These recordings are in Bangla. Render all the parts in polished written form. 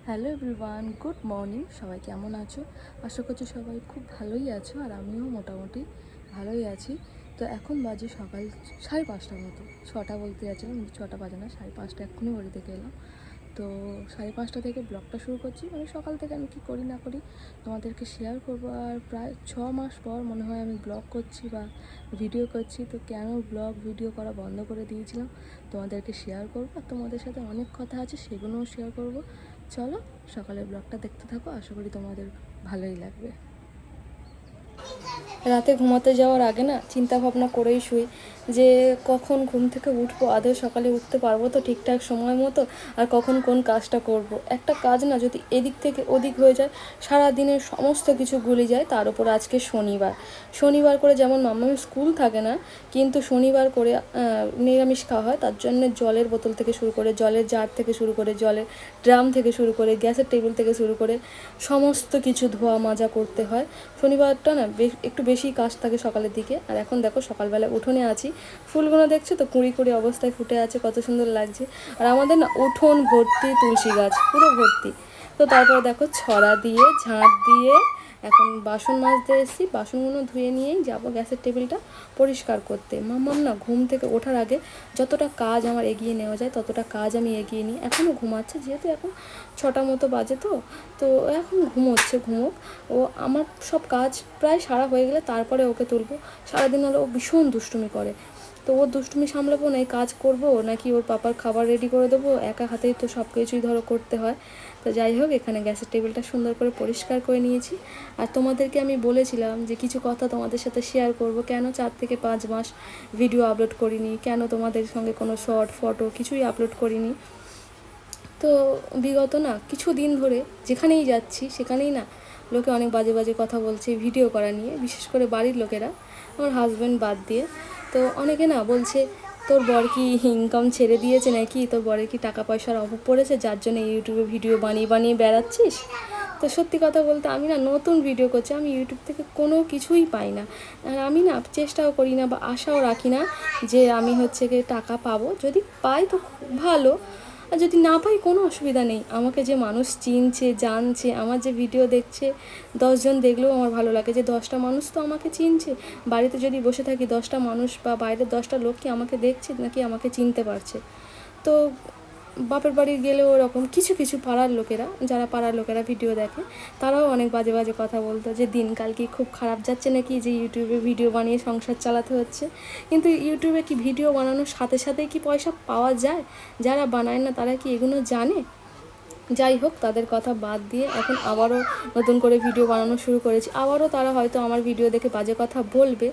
Hello everyone, good morning. সবাই কেমন আছো? আশা করছি সবাই খুব ভালোই আছো, আর আমিও মোটামুটি ভালোই আছি। তো এখন বাজে সকাল 5:30টার মতো। 6টা বলতে যাচ্ছিলাম কিন্তু 6টা বাজে না, 5:30 এক্ষুনি বাড়ি থেকে এলাম। তো 5:30 থেকে ব্লগটা শুরু করছি। মানে সকাল থেকে আমি কী করি না করি তোমাদেরকে শেয়ার করবো। আর প্রায় 6 মাস পর মনে হয় আমি ব্লগ করছি বা ভিডিও করছি। তো কেন ব্লগ ভিডিও করা বন্ধ করে দিয়েছিলাম তোমাদেরকে শেয়ার করবো, আর তোমাদের সাথে অনেক কথা আছে সেগুলোও শেয়ার করবো। চলো সকালের ব্লগটা দেখতে থাকো, আশা করি তোমাদের ভালোই লাগবে। রাতে ঘুমাতে যাওয়ার আগে না চিন্তা ভাবনা করেই শুই যে কখন ঘুম থেকে উঠবো, আদৌ সকালে উঠতে পারবো তো ঠিকঠাক সময় মতো, আর কখন কোন কাজটা করব। একটা কাজ না যদি এদিক থেকে ওদিক হয়ে যায়, সারা দিনের সমস্ত কিছু গুলি যায়। তার উপর আজকে শনিবার করে যেমন মামামের স্কুল থাকে না, কিন্তু শনিবার করে নিরামিষ খাওয়া হয়। তার জন্য জলের বোতল থেকে শুরু করে, জলের জার থেকে শুরু করে, জলের ড্রাম থেকে শুরু করে, গ্যাসের টেবিল থেকে শুরু করে সমস্ত কিছু ধোয়া মাজা করতে হয়। শনিবারটা না একটু বেশি কাজ থাকে সকালের দিকে। আর এখন দেখো সকালবেলা উঠোনে আছি, ফুলগুলো দেখছো তো কুঁড়ি কুঁড়ি অবস্থায় ফুটে আছে, কত সুন্দর লাগছে। আর আমাদের না উঠোন ভর্তি তুলসী গাছ, পুরো ভর্তি। তো তারপর দেখো ছড়া দিয়ে ঝাঁট দিয়ে এখন বাসন মাজতে এসেছি। বাসনগুলো ধুয়ে নিয়েই যাবো গ্যাসের টেবিলটা পরিষ্কার করতে। মাম্মাম না ঘুম থেকে ওঠার আগে যতটা কাজ আমার এগিয়ে নেওয়া যায় ততটা কাজ আমি এগিয়ে নিই। এখনও ঘুমাচ্ছে, যেহেতু এখন 6টা মতো বাজে, তো এখন ঘুমোক। ও আমার সব কাজ প্রায় সারা হয়ে গেলে তারপরে ওকে তুলবো। সারাদিন হলো ও ভীষণ দুষ্টুমি করে, তো ওর দুষ্টুমি সামলাবো না, এই কাজ করবো নাকি ওর পাপার খাবার রেডি করে দেবো। একা হাতেই তো সব কিছুই ধরো করতে হয়। তো যাই হোক, এখানে গ্যাসের টেবিলটা সুন্দর করে পরিষ্কার করে নিয়েছি। আর তোমাদেরকে আমি বলেছিলাম যে কিছু কথা তোমাদের সাথে শেয়ার করব, কেন 4 থেকে 5 মাস ভিডিও আপলোড করিনি, কেন তোমাদের সঙ্গে কোনো শর্ট ফটো কিছুই আপলোড করিনি। তো বিগত না কিছু দিন ধরে যেখানেই যাচ্ছি সেখানেই না লোকে অনেক বাজে বাজে কথা বলছে ভিডিও করা নিয়ে, বিশেষ করে বাড়ির লোকেরা, আমার হাজব্যান্ড বাদ দিয়ে। তো অনেকে না বলছে তোর বর কি ইনকাম ছেড়ে দিয়েছে নাকি, তোর বরের কি টাকা পয়সার অভাব পড়েছে যার জন্য ইউটিউবে ভিডিও বানিয়ে বানিয়ে বেড়াচ্ছিস। তো সত্যি কথা বলতে আমি না নতুন ভিডিও করছি, আমি ইউটিউব থেকে কোনো কিছুই পাই না। আর আমি না চেষ্টাও করি না বা আশাও রাখি না যে আমি হচ্ছে গিয়ে টাকা পাবো। যদি পাই তো ভালো, আর যদি না পাই কোনো অসুবিধা নেই। আমাকে যে মানুষ চিনছে জানছে, আমার যে ভিডিও দেখছে, 10জন দেখলেও আমার ভালো লাগে যে 10টা মানুষ তো আমাকে চিনছে। বাড়িতে যদি বসে থাকি 10টা মানুষ বা বাইরের 10টা লোক কি আমাকে দেখছে নাকি আমাকে চিনতে পারছে। তো বাপের বাড়ি গেলেও ওরকম কিছু কিছু পাড়ার লোকেরা, যারা পাড়ার লোকেরা ভিডিও দেখে, তারাও অনেক বাজে বাজে কথা বলতো যে দিনকাল কি খুব খারাপ যাচ্ছে নাকি, যে ইউটিউবে ভিডিও বানিয়ে সংসার চালাতে হচ্ছে। কিন্তু ইউটিউবে কি ভিডিও বানানোর সাথে সাথেই কি পয়সা পাওয়া যায়? যারা বানায় না তারা কি এগুলো জানে? যাই হোক, তাদের কথা বাদ দিয়ে এখন আবারও নতুন করে ভিডিও বানানো শুরু করেছি। আবারও তারা হয়তো আমার ভিডিও দেখে বাজে কথা বলবে,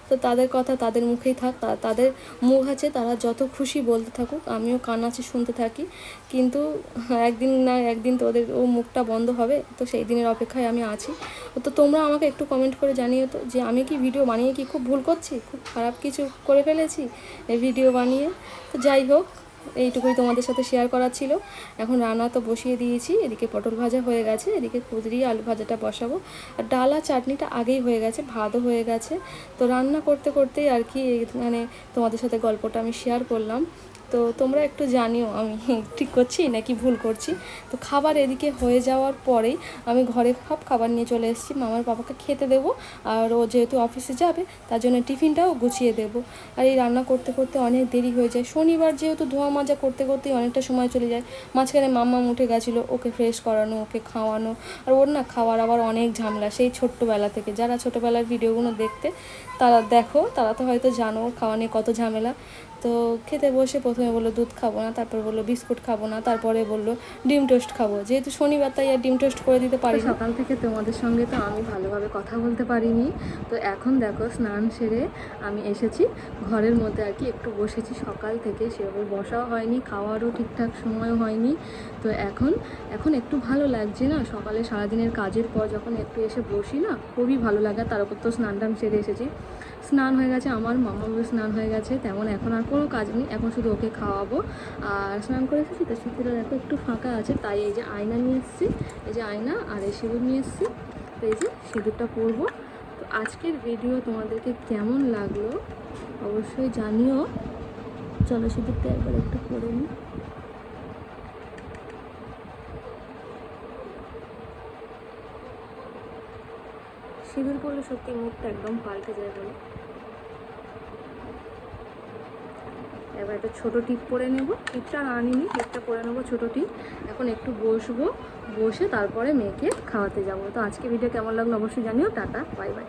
তো তাদের কথা তাদের মুখেই থাক, তাদের মুখ আছে, তারা যত খুশি বলতে থাকুক, আমিও কান আছে শুনতে থাকি। কিন্তু একদিন না একদিন তো ওদের মুখটা বন্ধ হবে, তো সেই দিনের অপেক্ষায় আমি আছি। তো তোমরা আমাকে একটু কমেন্ট করে জানিও তো যে আমি কি ভিডিও বানিয়ে কি খুব ভুল করছি, খুব খারাপ কিছু করে ফেলেছি এই ভিডিও বানিয়ে। তো যাই হোক, এইটুকুই তোমাদের সাথে শেয়ার করা ছিল। এখন রান্না তো বসিয়ে দিয়েছি, এদিকে পটল ভাজা হয়ে গেছে, এদিকে কুঁদরি আলু ভাজাটা বসাবো, আর ডাল আর চাটনিটা আগেই হয়ে গেছে, ভাতও হয়ে গেছে। তো রান্না করতে করতেই আর কি মানে তোমাদের সাথে গল্পটা আমি শেয়ার করলাম। তো তোমরা একটু জানিও আমি ঠিক করছি নাকি ভুল করছি। তো খাবার এদিকে হয়ে যাওয়ার পরেই আমি ঘরে সব খাবার নিয়ে চলে এসেছি, মামার বাবাকে খেতে দেবো। আর ও যেহেতু অফিসে যাবে তার জন্য টিফিনটাও গুছিয়ে দেবো। আর এই রান্না করতে করতে অনেক দেরি হয়ে যায়। শনিবার যেহেতু ধোয়া মাজা করতে করতেই অনেকটা সময় চলে যায়। মাঝখানে মাম্মা উঠে গেছিলো, ওকে ফ্রেশ করানো, ওকে খাওয়ানো। আর ওর না খাওয়ার আবার অনেক ঝামেলা, সেই ছোট্টোবেলা থেকে। যারা ছোটোবেলার ভিডিওগুলো দেখতে তারা দেখো, তারা তো হয়তো জানো খাওয়া নিয়ে কত ঝামেলা। তো খেতে বসে প্রথমে বললো দুধ খাবো না, তারপর বললো বিস্কুট খাবো না, তারপরে বললো ডিম টোস্ট খাবো। যেহেতু শনিবার তাই আর ডিম টোস্ট করে দিতে পারি। সকাল থেকে তোমাদের সঙ্গে তো আমি ভালোভাবে কথা বলতে পারিনি। তো এখন দেখো স্নান সেরে আমি এসেছি ঘরের মধ্যে আর কি, একটু বসেছি। সকাল থেকে সেভাবে বসাও হয়নি, খাওয়ারও ঠিকঠাক সময় হয়নি। তো এখন একটু ভালো লাগছে না, সকালে সারাদিনের কাজের পর যখন একটু এসে বসি না খুবই ভালো লাগে। তার উপর তো স্নান টান সেরে এসেছি, স্নান হয়ে গেছে, আমার মামারও স্নান হয়ে গেছে। তেমন এখন আর কোনো কাজ নেই, এখন শুধু ওকে খাওয়াবো। আর স্নান করে এসেছি তো শীতের দেখো একটু ফাঁকা আছে, তাই এই যে আয়না নিয়ে এসেছি, এই যে আয়না আর এই সিঁদুর নিয়ে এসেছি। তো এই যে সিঁদুরটা পরবো। তো আজকের ভিডিও তোমাদেরকে কেমন লাগলো অবশ্যই জানিও। চলো সিঁদুরটা একবার একটু পরে নিই। সিঁদুর পরলে সত্যি মুখটা একদম পাল্টে যায় বলে। এবার একটা ছোটো টিপ পরে নেব, টিপটা আর আনিনি, টিপটা পরে নেবো ছোটো টিপ। এখন একটু বসবো, বসে তারপরে মেয়েকে খাওয়াতে যাব। তো আজকে ভিডিও কেমন লাগলো অবশ্যই জানিও। Tata, bye bye.